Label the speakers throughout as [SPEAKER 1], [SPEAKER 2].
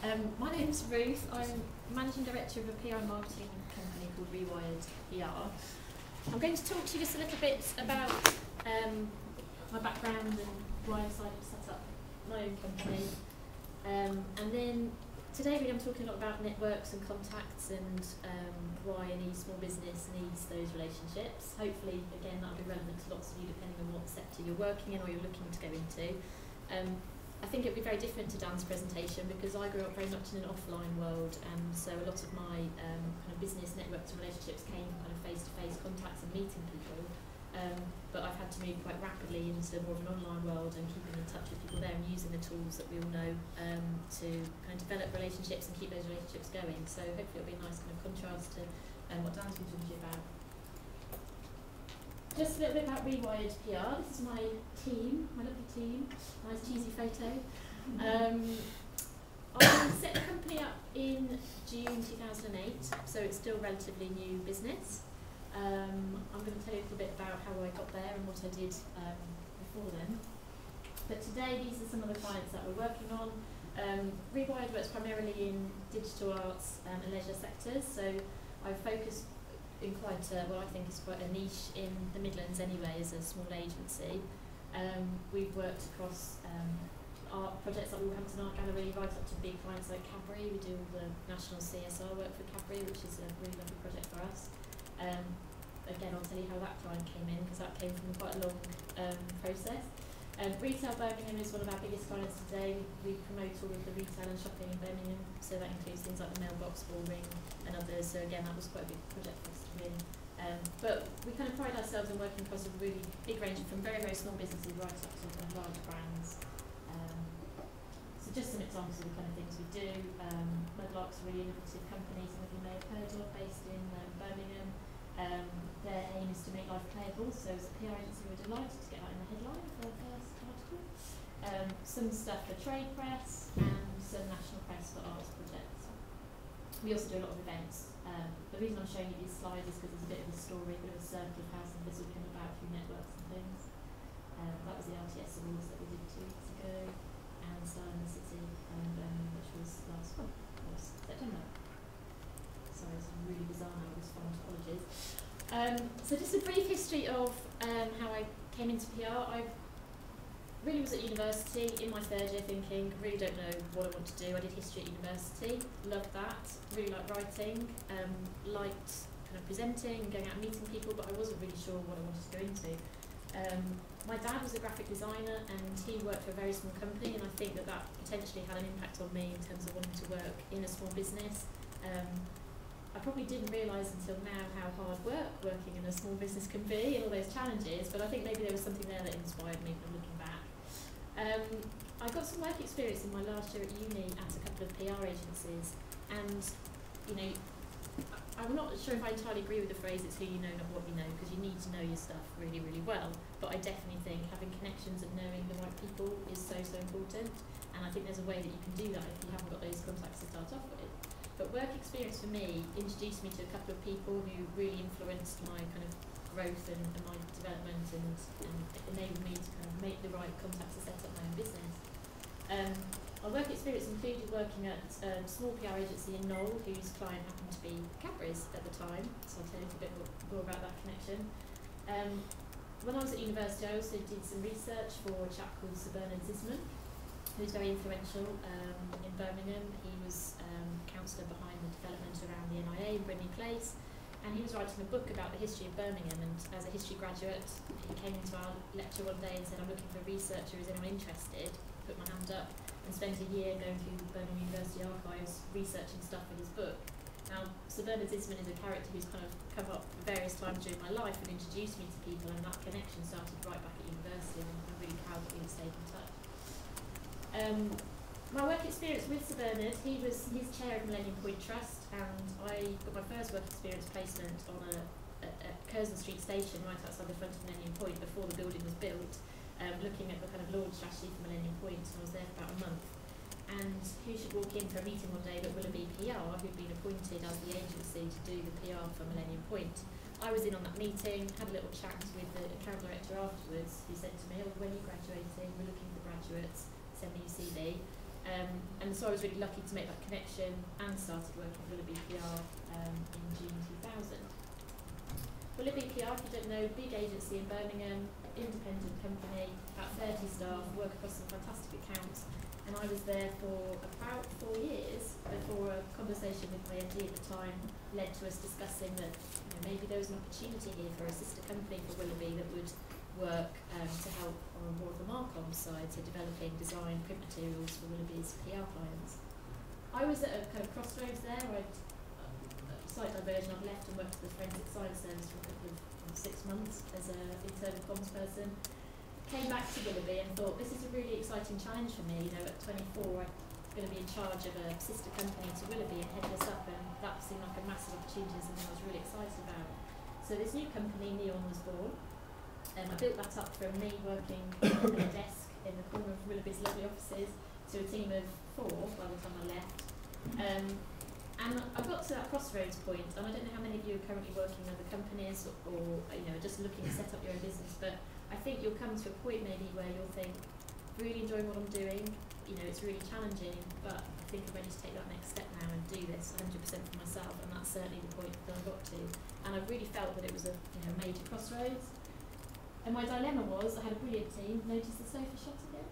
[SPEAKER 1] My name's Ruth. I'm Managing Director of a PR and marketing company called Rewired PR. I'm going to talk to you just a little bit about my background and why I decided to set up my own company. And then today I'm talking a lot about networks and contacts and why any small business needs those relationships. Hopefully, again, that'll be relevant to lots of you depending on what sector you're working in or you're looking to go into. I think it would be very different to Dan's presentation because I grew up very much in an offline world, and so a lot of my kind of business networks and relationships came from kind of face-to-face contacts and meeting people. But I've had to move quite rapidly into more of an online world and keeping in touch with people there and using the tools that we all know to kind of develop relationships and keep those relationships going. So hopefully it'll be a nice kind of contrast to what Dan's been talking to you about. Just a little bit about Rewired PR. This is my team, my lovely team. Nice cheesy photo. I set the company up in June 2008, so it's still relatively new business. I'm going to tell you a little bit about how I got there and what I did before then. But today, these are some of the clients that we're working on. Rewired works primarily in digital arts and leisure sectors, so I focus in quite what I think is quite a niche in the Midlands anyway as a small agency. We've worked across art projects like Wolverhampton Art Gallery right up to big clients like Cadbury. We do all the national CSR work for Cadbury, which is a really lovely project for us. Again, I'll tell you how that client came in because that came from quite a long process. Retail Birmingham is one of our biggest clients today. We promote all of the retail and shopping in Birmingham, so that includes things like the Mailbox, Bullring and others. So again, that was quite a big project for us to win. But we kind of pride ourselves in working across a really big range from very, very small businesses right up to kind of large brands. So just some examples of the kind of things we do. Mudlark's a really innovative company, some of you may have heard of, based in Birmingham. Their aim is to make life playable, so as a PR agency we're delighted to get that in the headline for our first article. Some stuff for trade press and some national press for arts projects. We also do a lot of events. The reason I'm showing you these slides is because there's a bit of a story, a bit of a circle of how some of this all came about through networks and things. That was the RTS Awards that we did 2 weeks ago, and Style in the City, which was last month, was September. Sorry, it's really bizarre now, this font, apologies. So just a brief history of how I came into PR. I really was at university in my third year thinking, really don't know what I want to do. I did history at university, loved that, really liked writing, liked kind of presenting and going out and meeting people, but I wasn't really sure what I wanted to go into. My dad was a graphic designer and he worked for a very small company, and I think that that potentially had an impact on me in terms of wanting to work in a small business. I probably didn't realise until now how hard working in a small business can be and all those challenges, but I think maybe there was something there that inspired me from looking back. I got some work experience in my last year at uni at a couple of PR agencies, and you know, I'm not sure if I entirely agree with the phrase "it's who you know, not what you know," because you need to know your stuff really, really well, but I definitely think having connections and knowing the right people is so, so important, and I think there's a way that you can do that if you haven't got those contacts to start off with. But work experience for me introduced me to a couple of people who really influenced my kind of growth and my development and enabled me to kind of make the right contacts to set up my own business. My work experience included working at a small PR agency in Knoll, whose client happened to be Cadbury's at the time, so I'll tell you a bit more about that connection. When I was at university, I also did some research for a chap called Sir Bernard Zisman, who's very influential in Birmingham. He was counsellor behind the development around the NIA in Brindley Place, and he was writing a book about the history of Birmingham, and as a history graduate he came into our lecture one day and said, "I'm looking for a researcher, is anyone interested?" Put my hand up and spent a year going through the Birmingham University archives researching stuff for his book. Now, Sir Bernard Zisman is a character who's kind of come up various times during my life and introduced me to people, and that connection started right back at university, and I'm really proud that we stayed in touch. My work experience with Sir Bernard, he's chair of Millennium Point Trust, and I got my first work experience placement on a Curzon Street station right outside the front of Millennium Point before the building was built, looking at the kind of launch strategy for Millennium Point, and I was there for about a month. And who should walk in for a meeting one day but Willoughby PR, who'd been appointed as the agency to do the PR for Millennium Point. I was in on that meeting, had a little chat with the account director afterwards, who said to me, "Oh, when are you graduating? We're looking for graduates, send me your CV." And so I was really lucky to make that connection and started working for Willoughby PR in June 2000. Willoughby PR, if you don't know, big agency in Birmingham, independent company, about 30 staff, work across some fantastic accounts. And I was there for about 4 years before a conversation with my MD at the time led to us discussing that maybe there was an opportunity here for a sister company for Willoughby that would work to help on more of the Marcom side, so developing design, print materials for Willoughby's PR clients. I was at a kind of crossroads there. Slight diversion, I've left and worked for the Forensic Science Service for a couple of 6 months as an internal comms person. Came back to Willoughby and thought, this is a really exciting challenge for me. At 24, I'm going to be in charge of a sister company to Willoughby and head this up, and that seemed like a massive opportunity, something I was really excited about. So this new company, Neon, was born. I built that up from me working at a desk in the corner of Willoughby's lovely offices to a team of 4 by the time I left. And I got to that crossroads point, and I don't know how many of you are currently working in other companies or just looking to set up your own business, but I think you'll come to a point maybe where you'll think, really enjoying what I'm doing, it's really challenging, but I think I'm ready to take that next step now and do this 100% for myself, and that's certainly the point that I got to. And I really felt that it was a major crossroads. And my dilemma was, I had a brilliant team. Notice the sofa shot again?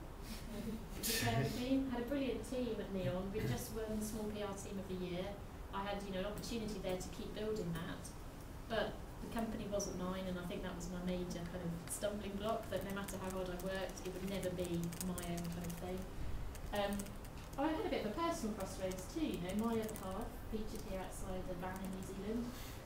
[SPEAKER 1] Had a brilliant team at Neon. We'd just won the Small PR Team of the Year. I had an opportunity there to keep building that. But the company wasn't mine, and I think that was my major kind of stumbling block, that no matter how hard I worked, it would never be my own kind of thing. I had a bit of a personal crossroads too. My other half, featured here outside the van in New Zealand,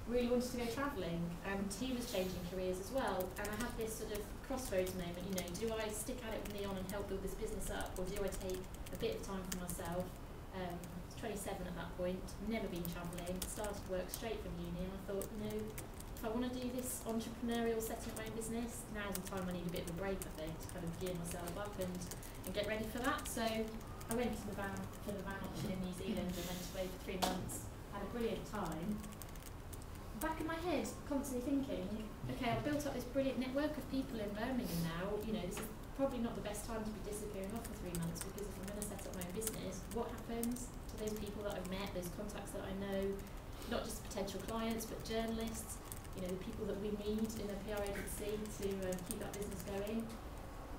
[SPEAKER 1] really wanted to go travelling, and he was changing careers as well, and I had this sort of crossroads moment, do I stick at it with Neon and help build this business up, or do I take a bit of time for myself? I was 27 at that point, never been travelling, started work straight from uni, and I thought, if I want to do this entrepreneurial, setting up my own business, now's the time I need a bit of a break, I think, to kind of gear myself up and get ready for that. So I went to the van option in New Zealand and went away for 3 months, had a brilliant time. Back in my head, constantly thinking, okay, I've built up this brilliant network of people in Birmingham now, this is probably not the best time to be disappearing off for 3 months, because if I'm going to set up my own business, what happens to those people that I've met, those contacts that I know, not just potential clients, but journalists, the people that we need in a PR agency to keep that business going.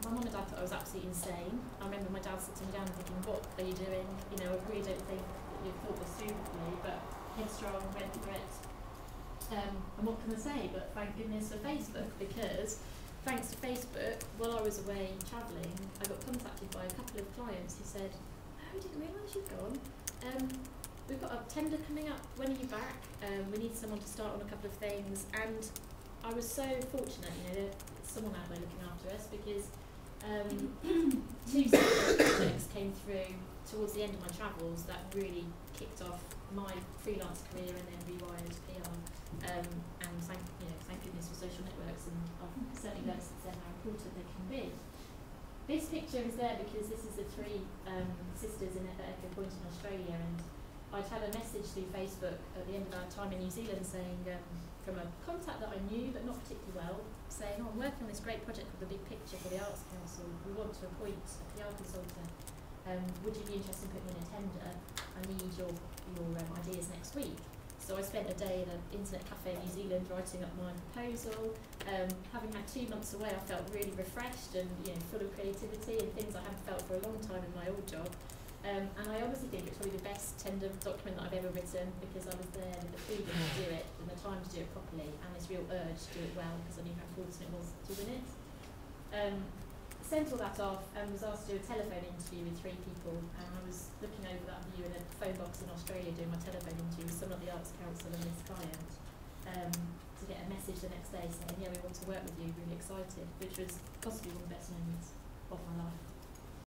[SPEAKER 1] My mum and dad thought I was absolutely insane. I remember my dad sitting down and thinking, what are you doing? I really don't think that you've thought this through with me, but headstrong, went for it. And what can I say, but thank goodness for Facebook, because thanks to Facebook, while I was away travelling, I got contacted by a couple of clients who said, oh, I didn't realise you'd gone. We've got a tender coming up, when are you back? We need someone to start on a couple of things, and I was so fortunate, there's someone out there looking after us, because 2 separate projects came through towards the end of my travels that really kicked off my freelance career and then rewired PR. And thank goodness for social networks, and I've certainly learned since then how important they can be. This picture is there because this is the 3 sisters at Echo Point in Australia, and I'd had a message through Facebook at the end of our time in New Zealand saying, from a contact that I knew but not particularly well, saying, I'm working on this great project called the Big Picture for the Arts Council. We want to appoint a PR consultant. Would you be interested in putting in a tender? I need your ideas next week. So I spent a day in an internet cafe in New Zealand writing up my proposal. Having had 2 months away, I felt really refreshed and full of creativity and things I hadn't felt for a long time in my old job. And I honestly think it's probably the best tender document that I've ever written, because I was there with the freedom to do it and the time to do it properly, and this real urge to do it well because I knew how important it was to win it. Sent all that off and was asked to do a telephone interview with 3 people, and I was looking over that view in a phone box in Australia doing my telephone interview with some of the Arts Council and this client, to get a message the next day saying, yeah, we want to work with you, really excited, which was possibly one of the best moments of my life.